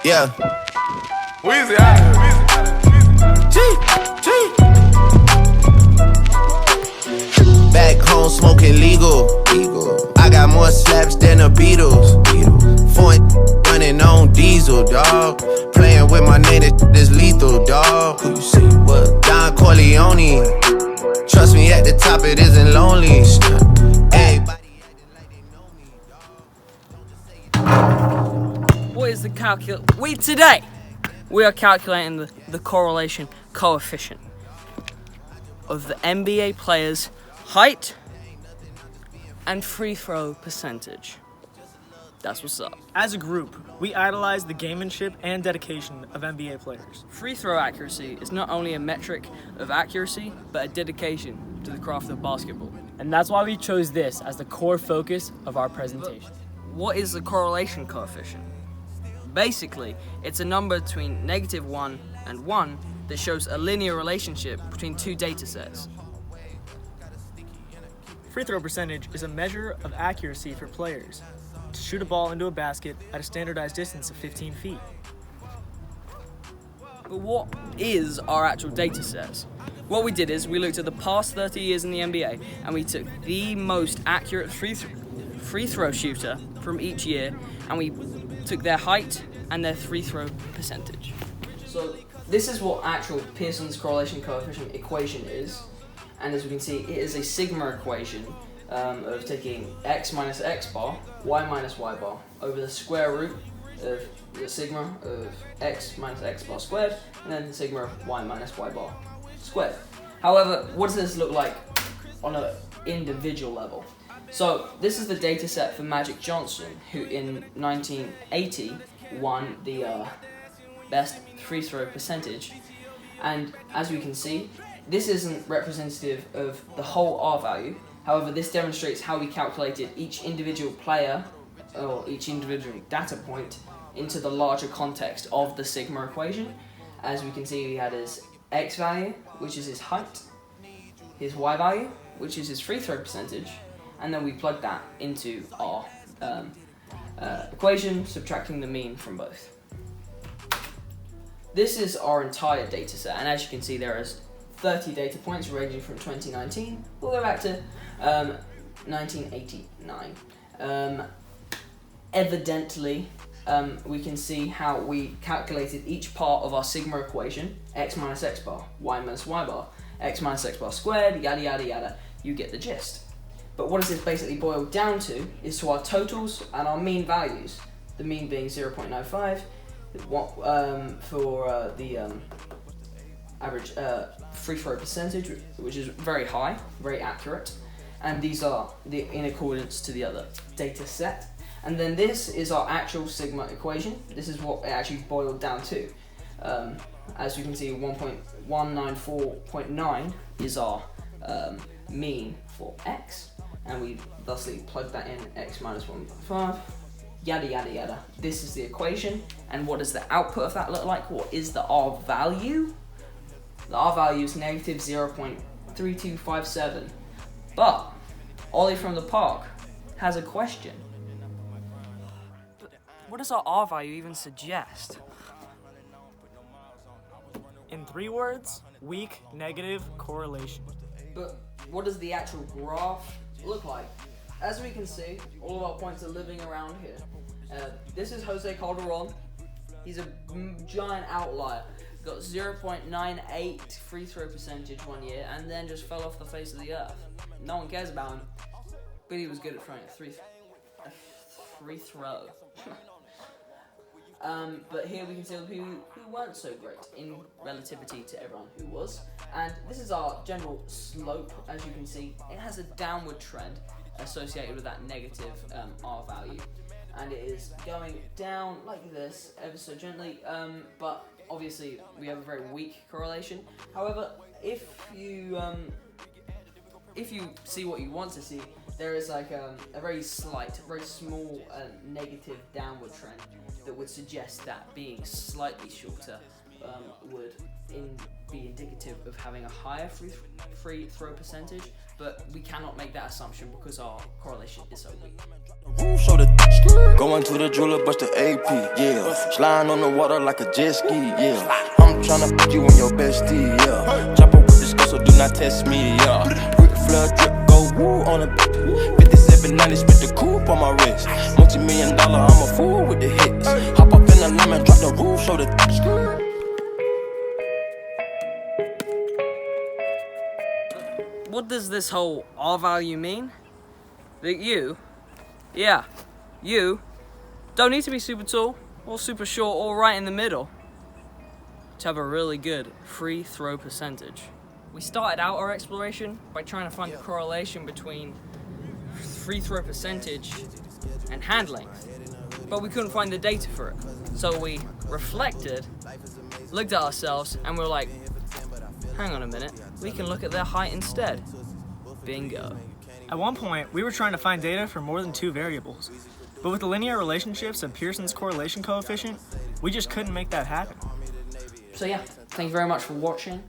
Yeah. Weezy out here. Back home smoking legal. I got more slaps than the Beatles. Foreign running on diesel, dog. Playing with my name, this lethal, dog. Who you see? What? Don Corleone. Trust me, at the top it isn't lonely. Everybody acting like they know me, dog. What is the we are calculating the correlation coefficient of the NBA players' height and free throw percentage. That's what's up. As a group, we idolize the gamemanship and dedication of NBA players. Free throw accuracy is not only a metric of accuracy, but a dedication to the craft of basketball. And that's why we chose this as the core focus of our presentation. What is the correlation coefficient? Basically, it's a number between -1 and 1 that shows a linear relationship between two data sets. Free throw percentage is a measure of accuracy for players to shoot a ball into a basket at a standardized distance of 15 feet. But what is our actual data sets? What we did is we looked at the past 30 years in the NBA and we took the most accurate free throw shooter from each year and we took their height and their free throw percentage. So this is what actual Pearson's correlation coefficient equation is, and as we can see, it is a sigma equation of taking x minus x bar, y minus y bar, over the square root of the sigma of x minus x bar squared, and then the sigma of y minus y bar squared. However, what does this look like on an individual level? So this is the data set for Magic Johnson, who in 1980 won the best free throw percentage. And as we can see, this isn't representative of the whole R value. However, this demonstrates how we calculated each individual player or each individual data point into the larger context of the sigma equation. As we can see, we had his x value, which is his height, his y value, which is his free throw percentage, and then we plug that into our equation, subtracting the mean from both. This is our entire data set, and as you can see, there is 30 data points ranging from 2019 all the way back to 1989. Evidently, we can see how we calculated each part of our sigma equation: x minus x bar, y minus y bar, x minus x bar squared, yada yada yada. You get the gist. But what does this basically boil down to is to our totals and our mean values. The mean being 0.95 for the average free throw percentage, which is very high, very accurate. And these are in accordance to the other data set. And then this is our actual sigma equation. This is what it actually boiled down to. As you can see, 1.194.9 is our mean for x, and we thusly plug that in, x minus 1.5, yada yada yada. This is the equation, and what does the output of that look like? What is the R value? The R value is negative 0.3257. But Ollie from the park has a question. What does our R value even suggest? In 3 words, weak negative correlation. But what does the actual graph look like? As we can see, all of our points are living around here. This is Jose Calderon. He's a giant outlier. Got 0.98 free throw percentage one year and then just fell off the face of the earth. No one cares about him, but he was good at throwing a free throw. But here we can see the people who weren't so great in relativity to everyone who was. And this is our general slope. As you can see, it has a downward trend associated with that negative R value. And it is going down like this, ever so gently. But obviously, we have a very weak correlation. However, if you see what you want to see, there is like a very slight, very small negative downward trend that would suggest that being slightly shorter would be indicative of having a higher free throw percentage, but we cannot make that assumption because our correlation is so weak. Going to the jeweler, bust the AP, yeah. Sliding on the water like a jet ski, yeah. I'm tryna put you on your bestie, yeah. Chopper with the skill, so do not test me, yeah. Rick Flood drip, go woo on a 5790, spit the coupe on my wrist. Multi-million dollar, I'm a fool with the hits. Hop up in the lemon, drop the roof, show the What does this whole R value mean? That you don't need to be super tall or super short or right in the middle to have a really good free throw percentage. We started out our exploration by trying to find a correlation between free throw percentage and hand length, but we couldn't find the data for it. So we reflected, looked at ourselves, and we were like, hang on a minute, we can look at their height instead. Bingo. At one point, we were trying to find data for more than 2 variables, but with the linear relationships and Pearson's correlation coefficient, we just couldn't make that happen. So yeah, thank you very much for watching.